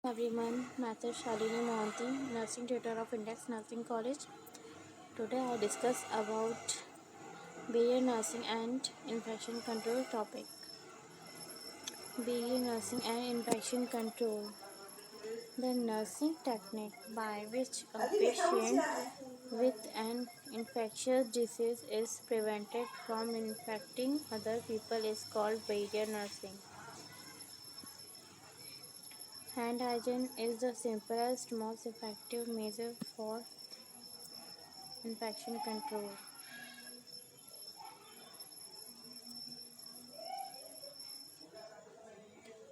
Everyone, myself Shalini Mohanty, nursing tutor of Index Nursing College. Today I discuss about barrier nursing and infection control topic. Barrier nursing and infection control. The nursing technique by which a patient with an infectious disease is prevented from infecting other people is called barrier nursing. Hand hygiene is the simplest, most effective measure for infection control.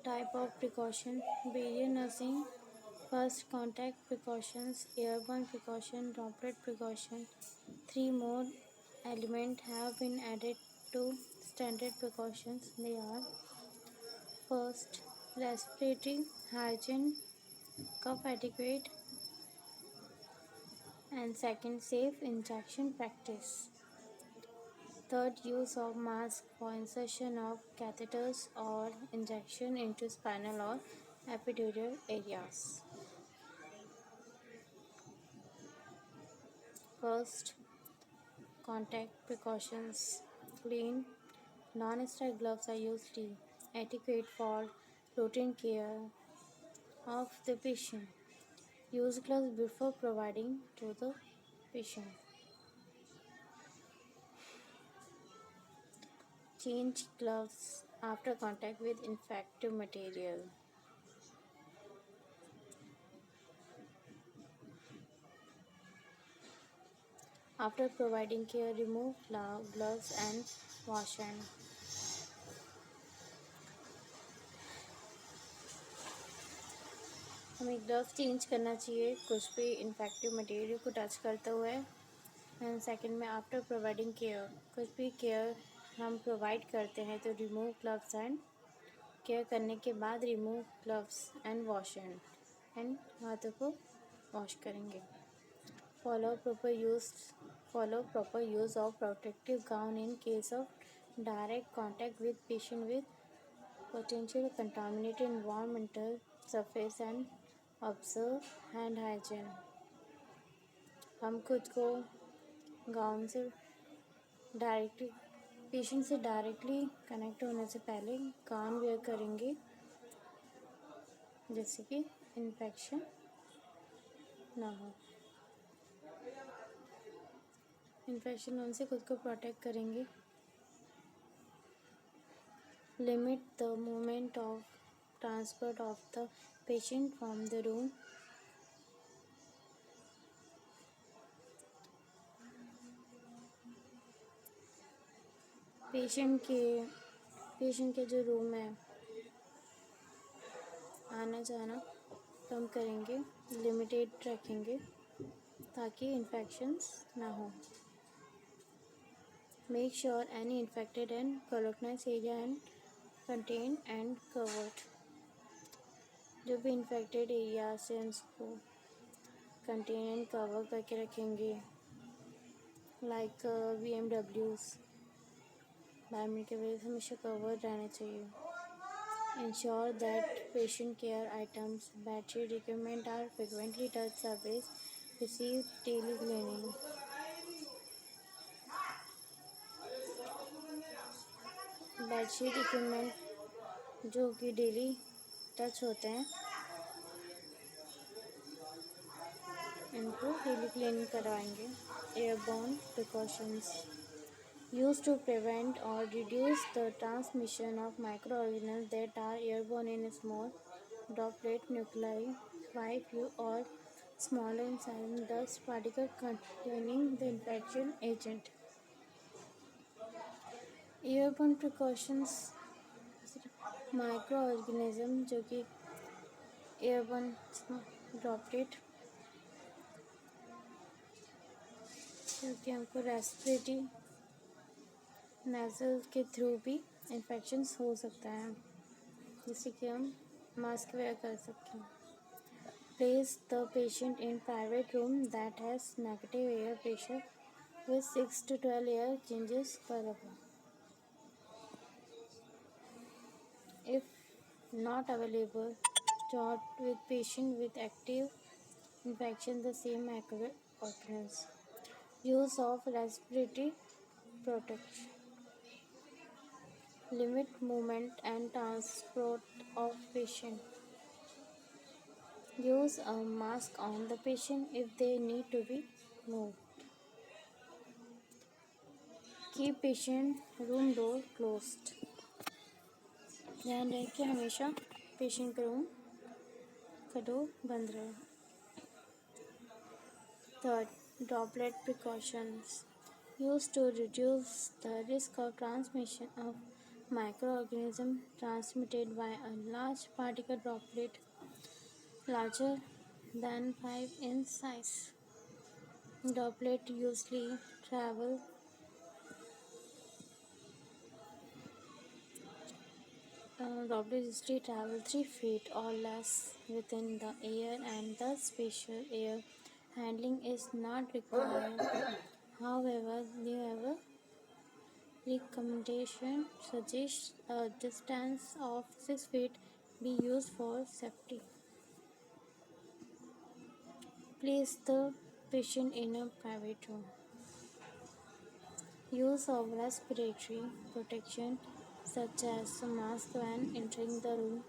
Type of precaution: barrier nursing, first contact precautions, airborne precaution, droplet precaution. Three more elements have been added to standard precautions. They are: first, respiratory hygiene, cough etiquette, and second, safe injection practice. Third, use of mask for insertion of catheters or injection into spinal or epidural areas. First, contact precautions. Clean, non-sterile gloves are used. Etiquette for routine care of the patient. Use gloves before providing to the patient. Change gloves after contact with infective material. After providing care, remove gloves and wash hand. हमें gloves change करना चाहिए कुछ भी infective material को touch करते हुए. And second में after providing care, कुछ भी केयर हम प्रोवाइड करते हैं तो रिमूव ग्लव्स एंड केयर करने के बाद remove gloves and wash hand and हाथों को वॉश करेंगे. Follow proper use of protective gown in case of direct contact with patient with potential contaminated environmental surface and observe hand hygiene. हम खुद को gown से डायरेक्टली पेशेंट से directly connect होने से पहले गाउन वेयर करेंगे जिससे कि इन्फेक्शन ना हो. इन्फेक्शन होने से खुद को प्रोटेक्ट करेंगे. Limit the movement of transport of the patient from the room. Patient के जो रूम है आना जाना कम करेंगे, लिमिटेड रखेंगे ताकि इन्फेक्शंस ना हो. Make sure any infected and colonised area and contain and covered. जो भी इन्फेक्टेड एरिया से उसको कंटेन एंड कवर करके रखेंगे. लाइक VMWs बायोमेट्रिक के वजह से हमेशा कवर रहना चाहिए. Ensure that patient care items, bedsheet equipment are frequently touched surface. Receive daily cleaning. Bedsheet equipment जो कि डेली टच होते हैं इनको डेली क्लीनिंग करवाएंगे. Airborne precautions used to prevent or reduce the transmission of microorganisms that are airborne in small droplet nuclei, 5U or smaller in size, dust particle containing the infection agent. Airborne precautions microorganism जो कि airborne droplet जो कि हमको respiratory nasal के through भी infections हो सकता है जिससे कि हम मास्क वेयर कर सकते हैं. Place the patient in private room that has negative air pressure with 6 to 12 air changes per hour. If not available, Start with patient with active infection, the same occurrence. Use of respiratory protection. Limit movement and transport of patient. Use a mask on the patient if they need to be moved. Keep patient room door closed. ध्यान रहे कि हमेशा patient का room का door बंद रहे. Third, droplet precautions. Used to reduce the risk of transmission of microorganisms transmitted by a large particle droplet larger than 5 in size. Droplet usually travel 3 feet or less within the air, and thus special air handling is not required. However, the recommendation suggests a distance of 6 feet be used for safety. Place the patient in a private room. Use of respiratory protection such as a mask when entering the room,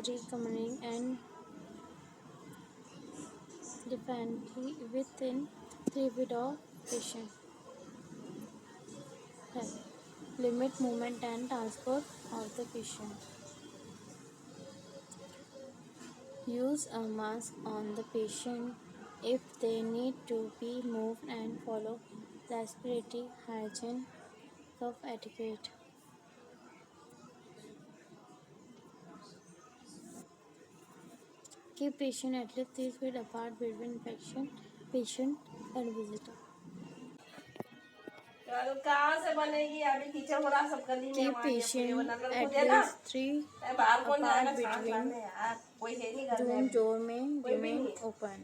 recombining and definitely within 3 feet of patient. Limit movement and transport of the patient. Use a mask on the patient if they need to be moved and follow respiratory hygiene, cough etiquette. Keep patient at least 3 feet apart between patient and visitor. Keep patient at least 3 apart between room door may remain open.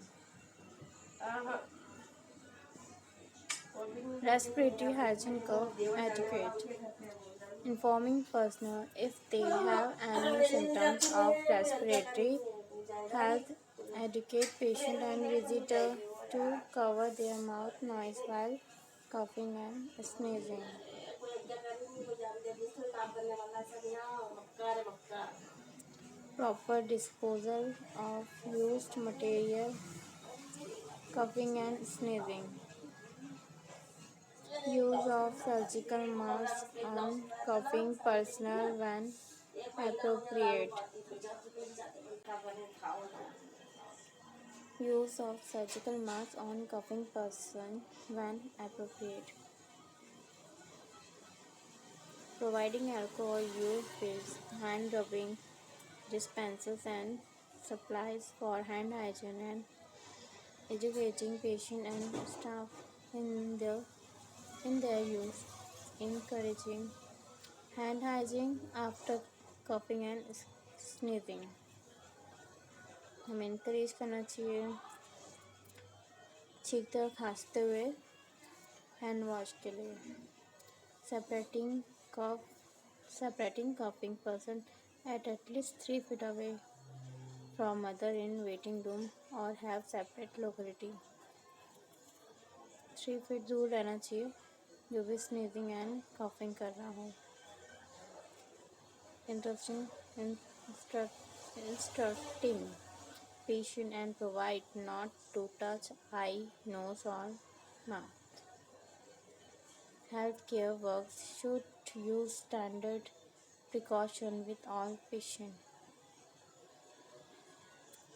Respiratory hygiene cough etiquette. Informing personnel if they have any symptoms of respiratory health. Educate patient and visitor to cover their mouth noise while coughing and sneezing. Proper disposal of used material, coughing and sneezing. Use of surgical masks on coughing personnel when appropriate. Use of surgical masks on coughing person when appropriate. Providing alcohol use, hand rubbing dispensers and supplies for hand hygiene, and educating patient and staff in their use. Encouraging hand hygiene after coughing and sneezing. हमें encourage करना चाहिए छींकते और खांसते हुए hand wash के लिए. Separating coughing person at least 3 feet away from other in waiting room or have separate locality. 3 feet दूर रहना चाहिए जो भी sneezing and coughing कर रहा हो. Instructing patient and provide not to touch eye, nose or mouth. Healthcare workers should use standard precaution with all patients.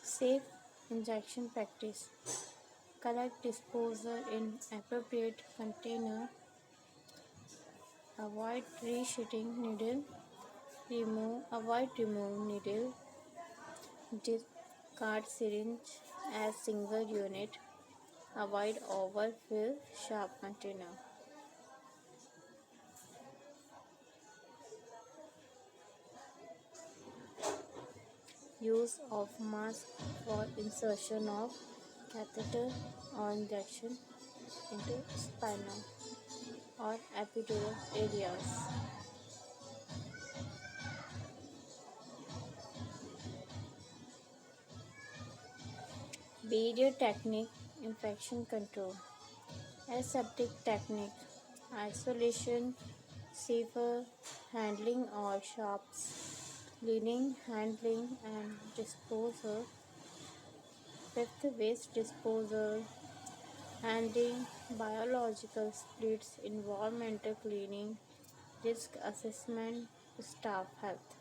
Safe injection practice. Collect disposal in appropriate container. Avoid reshooting needle. Avoid remove needle. Discard syringe as single unit. Avoid overfill sharp container. Use of mask for insertion of catheter or injection into spinal or epidural areas. Barrier technique, infection control. Aseptic technique, isolation, safer handling of shops, cleaning, handling, and disposal. Fifth, waste disposal, handling, biological splits, environmental cleaning, risk assessment, staff health.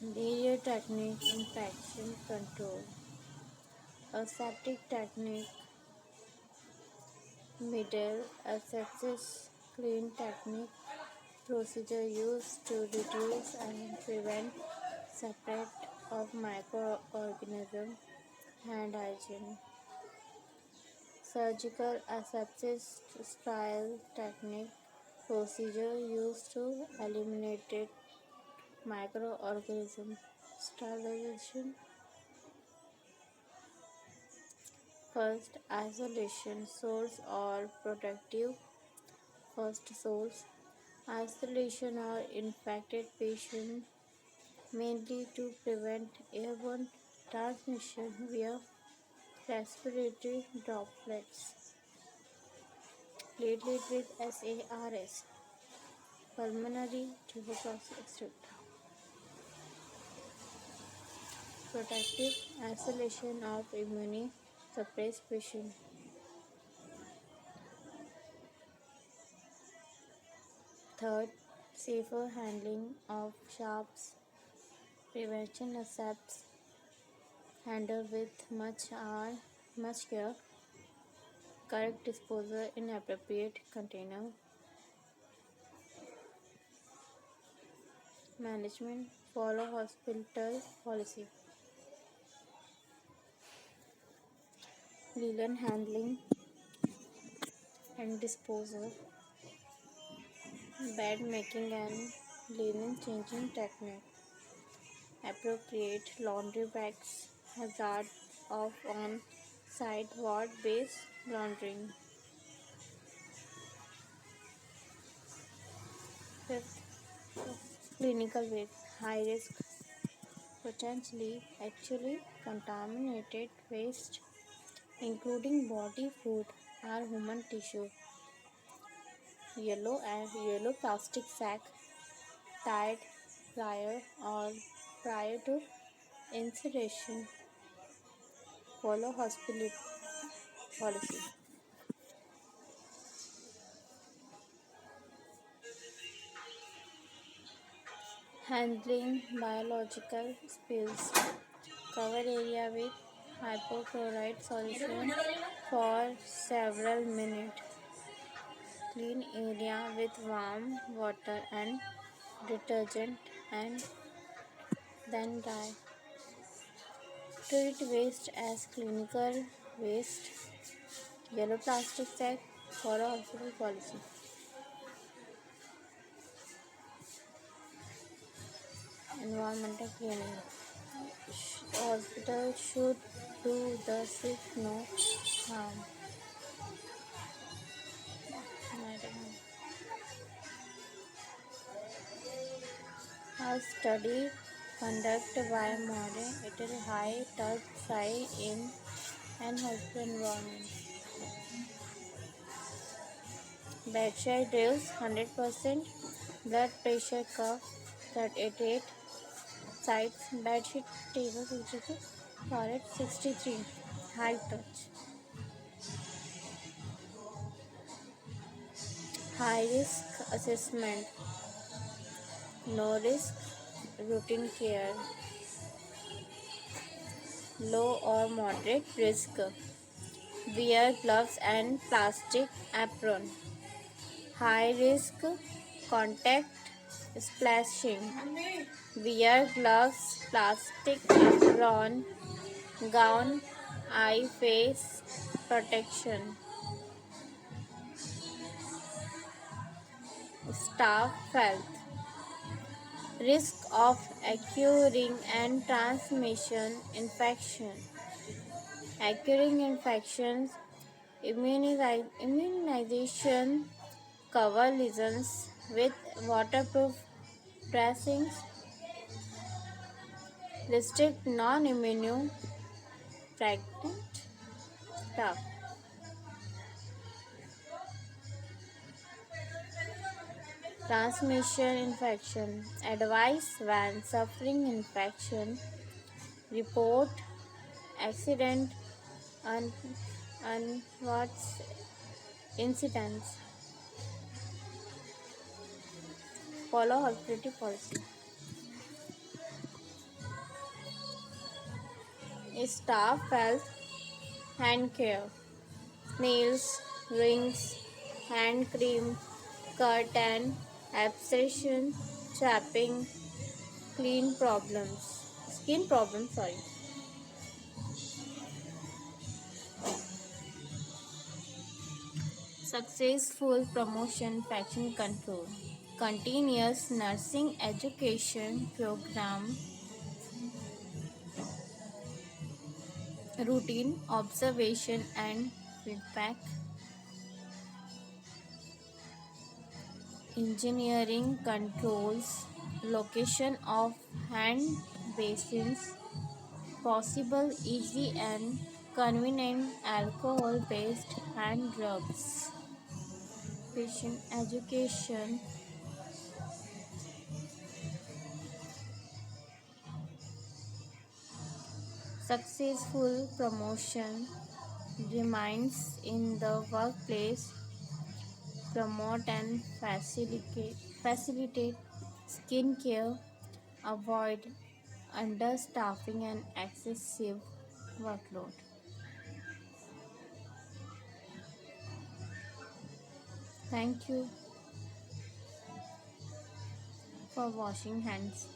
Barrier technique, infection control. Aseptic technique, middle, asepsis, clean technique, procedure used to reduce and prevent spread of microorganisms, hand hygiene. Surgical asepsis style technique, procedure used to eliminate microorganisms, sterilization. First, isolation, source or protective. First source, isolation or infected patient, mainly to prevent airborne transmission via respiratory droplets. Platelet with SARS, pulmonary tuberculosis, etc. Protective isolation of immunosuppressed patient. Third, safer handling of sharps. Prevention accepts handled with much care. Correct disposal in appropriate container. Management follow hospital policy. Lean handling and disposal. Bed making and linen changing technique. Appropriate laundry bags. Hazard of on site ward based laundering. Fifth, clinical waste. High risk, potentially actually contaminated waste, including body food or human tissue. Yellow plastic sack tied prior to incineration. Follow hospital policy. Handling biological spills. Cover area with hypochlorite solution for several minutes. Clean area with warm water and detergent and then dry. Treat waste as clinical waste. Yellow plastic sack. Follow hospital policy. Environmental cleaning. Hospital should do the sick no harm. A study conducted by modern Italy high touch site in an hospital environment. Bedside drills 100%, blood pressure cuff 88 sites, bedsheet table 62, toilet 63, high touch. High risk assessment, no risk, routine care. Low or moderate risk, wear gloves and plastic apron. High risk, contact splashing, wear gloves, plastic apron, gown, eye face protection. Staff health, risk of occurring and transmission infection. Occurring infections, immunization, cover lesions with waterproof dressings, Restrict non-immune pregnant staff. Transmission infection. Advice when suffering infection. Report accident and what's incidents. Follow hospitality policy. Staff health, hand care, nails, rings, hand cream, cut and abscession, chapping, skin problems. Sorry. Successful promotion, infection control, continuous nursing education program, routine observation and feedback, engineering controls, location of hand basins, possible easy and convenient alcohol based hand rubs, patient education, successful promotion remains in the workplace, promote and facilitate skin care, avoid understaffing and excessive workload. Thank you for washing hands.